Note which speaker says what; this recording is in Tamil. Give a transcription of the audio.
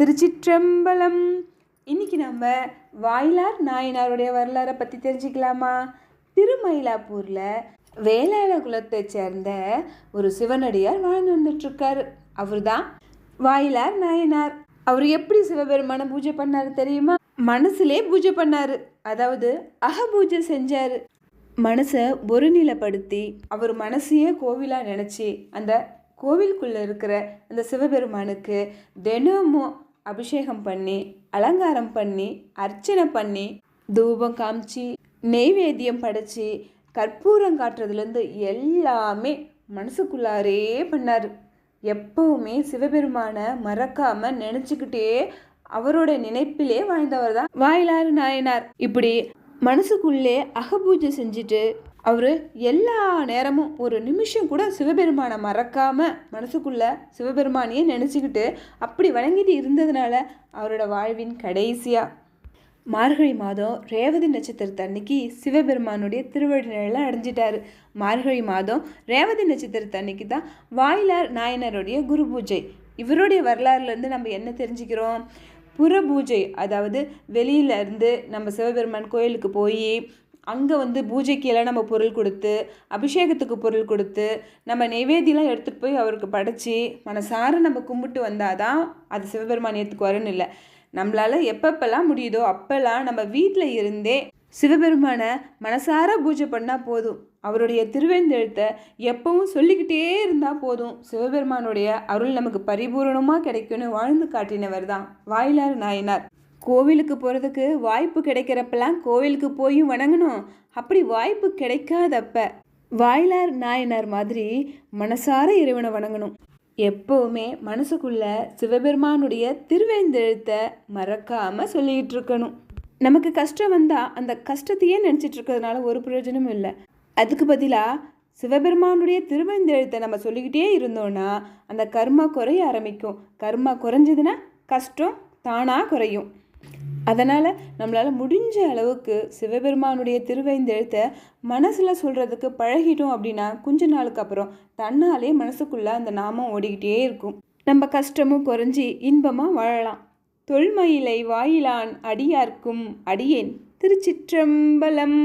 Speaker 1: திருச்சிற்றம்பலம். இன்னைக்கு நம்ம வாயிலார் நாயனாருடைய வரலாறை பற்றி தெரிஞ்சுக்கலாமா? திருமயிலாப்பூரில் வேளாள குலத்தை சேர்ந்த ஒரு சிவனடியார் வாழ்ந்து வந்துட்டுருக்காரு. அவர் தான் வாயிலார் நாயனார். அவர் எப்படி சிவபெருமான பூஜை பண்ணாரு தெரியுமா? மனசுலே பூஜை பண்ணாரு, அதாவது அகபூஜை செஞ்சாரு. மனசை ஒருநிலைப்படுத்தி அவர் மனசையே கோவிலாக நினச்சி அந்த கோவிலுக்குள்ளே இருக்கிற அந்த சிவபெருமானுக்கு தினமும் அபிஷேகம் பண்ணி அலங்காரம் பண்ணி அர்ச்சனை பண்ணி தூபம் காமிச்சு நெய்வேத்தியம் படைச்சி கற்பூரம் காட்டுறதுலேருந்து எல்லாமே மனசுக்குள்ளாரே பண்ணார். எப்பவுமே சிவபெருமானை மறக்காமல் நினச்சிக்கிட்டே அவரோட நினைப்பிலே வாழ்ந்தவர் தான் வாயிலாறு நாயனார். இப்படி மனசுக்குள்ளே அகபூஜை செஞ்சுட்டு அவர் எல்லா நேரமும் ஒரு நிமிஷம் கூட சிவபெருமானை மறக்காமல் மனசுக்குள்ளே சிவபெருமானையே நினச்சிக்கிட்டு அப்படி வணங்கிட்டு இருந்ததுனால அவரோட வாழ்வின் கடைசியாக மார்கழி மாதம் ரேவதி நட்சத்திரத்து அன்னைக்கு சிவபெருமானுடைய திருவடி நிழலை அடைஞ்சிட்டாரு. மார்கழி மாதம் ரேவதி நட்சத்திரத்து அன்னைக்கு தான் வாயிலார் நாயனருடைய குரு பூஜை. இவருடைய வரலாறுலேருந்து நம்ம என்ன தெரிஞ்சுக்கிறோம்? புற பூஜை, அதாவது வெளியிலேருந்து நம்ம சிவபெருமான் கோயிலுக்கு போய் அங்கே பூஜைக்கெல்லாம் நம்ம பொருள் கொடுத்து அபிஷேகத்துக்கு பொருள் கொடுத்து நம்ம நெய்வேத்தியெலாம் எடுத்துகிட்டு போய் அவருக்கு படைச்சி மனசார நம்ம கும்பிட்டு வந்தால் தான் அது சிவபெருமான் ஏற்றுக்குவாருன்னு இல்லை. நம்மளால் எப்பப்பெல்லாம் முடியுதோ அப்போல்லாம் நம்ம வீட்டில் இருந்தே சிவபெருமானை மனசார பூஜை பண்ணால் போதும். அவருடைய திருவேந்தெழுத்தை எப்பவும் சொல்லிக்கிட்டே இருந்தால் போதும். சிவபெருமானுடைய அருள் நமக்கு பரிபூர்ணமாக கிடைக்கும்னு வாழ்ந்து காட்டினவர் தான் வாயிலார் நாயனார். கோவிலுக்கு போகிறதுக்கு வாய்ப்பு கிடைக்கிறப்பெல்லாம் கோவிலுக்கு போயும் வணங்கணும். அப்படி வாய்ப்பு கிடைக்காதப்ப வாயிலார் நாயனார் மாதிரி மனசார இறைவனை வணங்கணும். எப்போவுமே மனசுக்குள்ள சிவபெருமானுடைய திருவேந்தெழுத்தை மறக்காமல் சொல்லிக்கிட்டு இருக்கணும். நமக்கு கஷ்டம் வந்தால் அந்த கஷ்டத்தையே நினச்சிட்டு இருக்கிறதுனால ஒரு பிரயோஜனமும் இல்லை. அதுக்கு பதிலாக சிவபெருமானுடைய திருவேந்தெழுத்தை நம்ம சொல்லிக்கிட்டே இருந்தோன்னா அந்த கர்மா குறைய ஆரம்பிக்கும். கர்மா குறைஞ்சதுன்னா கஷ்டம் தானாக குறையும். அதனால் நம்மளால் முடிஞ்ச அளவுக்கு சிவபெருமானுடைய திருவேந்தெழுத்தை மனசில் சொல்கிறதுக்கு பழகிட்டோம் அப்படின்னா கொஞ்ச நாளுக்கு அப்புறம் தன்னாலே மனசுக்குள்ளே அந்த நாமம் ஓடிக்கிட்டே இருக்கும். நம்ம கஷ்டமும் குறைஞ்சி இன்பமாக வாழலாம். தொல்மயிலை வாயிலான் அடியார்க்கும் அடியேன். திருச்சிற்றம்பலம்.